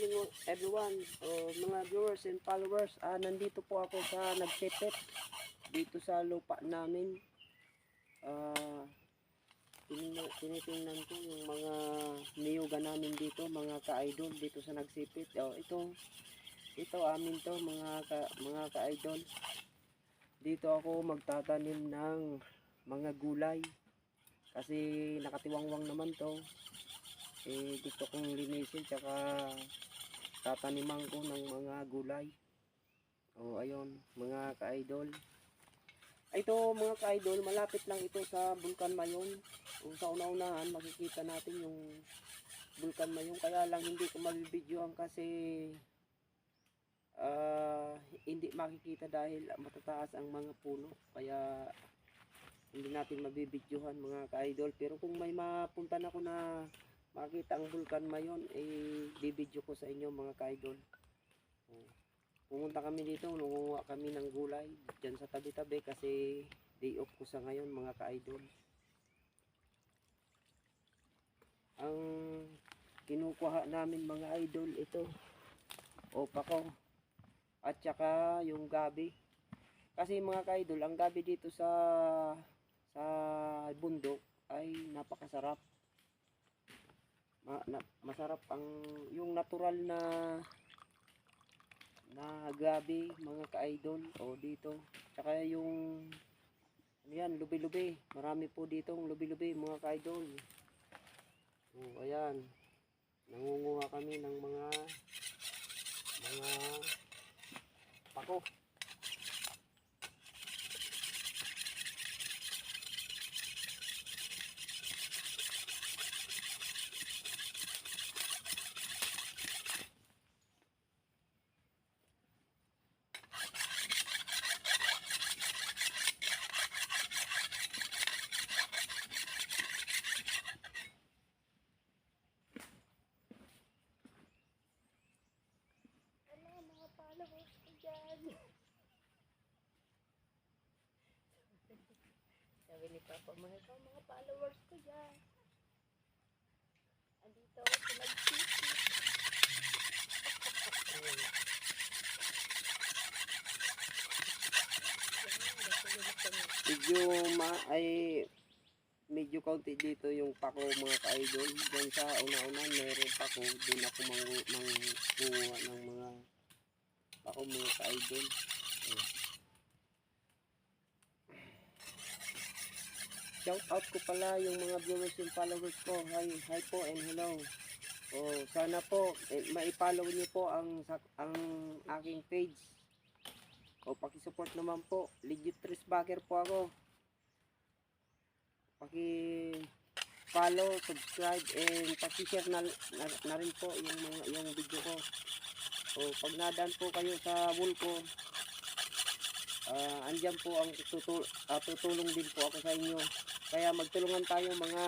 morning everyone, mga viewers and followers. Nandito po ako sa nagsipit dito sa lupa namin. Tinitingnan ko yung mga niyuga namin dito, mga ka-idol dito sa nagsipit. Ito amin to, mga ka-idol. Dito ako magtatanim ng mga gulay kasi nakatiwangwang naman to. Dito kong linisin tsaka tataniman ko ng mga gulay. Ayun mga ka-idol. Ito mga ka-idol, malapit lang ito sa Bulkan Mayon. Sa una-unahan makikita natin yung Bulkan Mayon, kaya lang hindi ko mabibidyoan kasi hindi makikita dahil matataas ang mga puno, kaya hindi natin mabibidyohan mga ka-idol. Pero kung may mapuntan ako na makita ang Bulkan Mayon, bibidyo ko sa inyo mga ka-idol. Pumunta kami dito, nangunguha kami ng gulay dyan sa tabi-tabi kasi day off ko sa ngayon mga ka-idol. Ang kinukuha namin mga idol, ito pako at saka yung gabi. Kasi mga ka-idol, ang gabi dito sa bundok ay napakasarap. Masarap yung natural na gabi mga ka-idol. Dito tsaka yung yan, lubi-lubi, marami po dito ang lubi-lubi mga ka-idol. Ayan, nangunguha kami ng mga pako. Followers ko dyan. Sabi ni Papa, mga followers ko dyan. Andito ako sa nagsipit. Medyo kaunti dito yung pako mga ka-idol. Diyan sa una-una meron pako, doon ako manguha ng mga pako mga ka-idol. Shout out ko pala yung mga viewers and followers ko. Hi po and hello. Sana po ma-follow niyo po ang aking page. Paki-support naman po. Legit Tres Bagger po ako. Paki-follow, subscribe and paki-share na rin po yung video ko. Pag nadaan po kayo sa Bulko, andyan po ang tutulong din po ako sa inyo. Kaya magtulungan tayo mga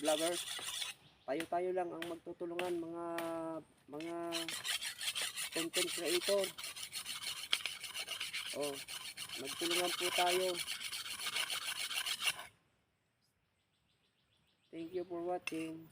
vloggers. Tayo lang ang magtutulungan mga content creator. Magtulungan po tayo. Thank you for watching.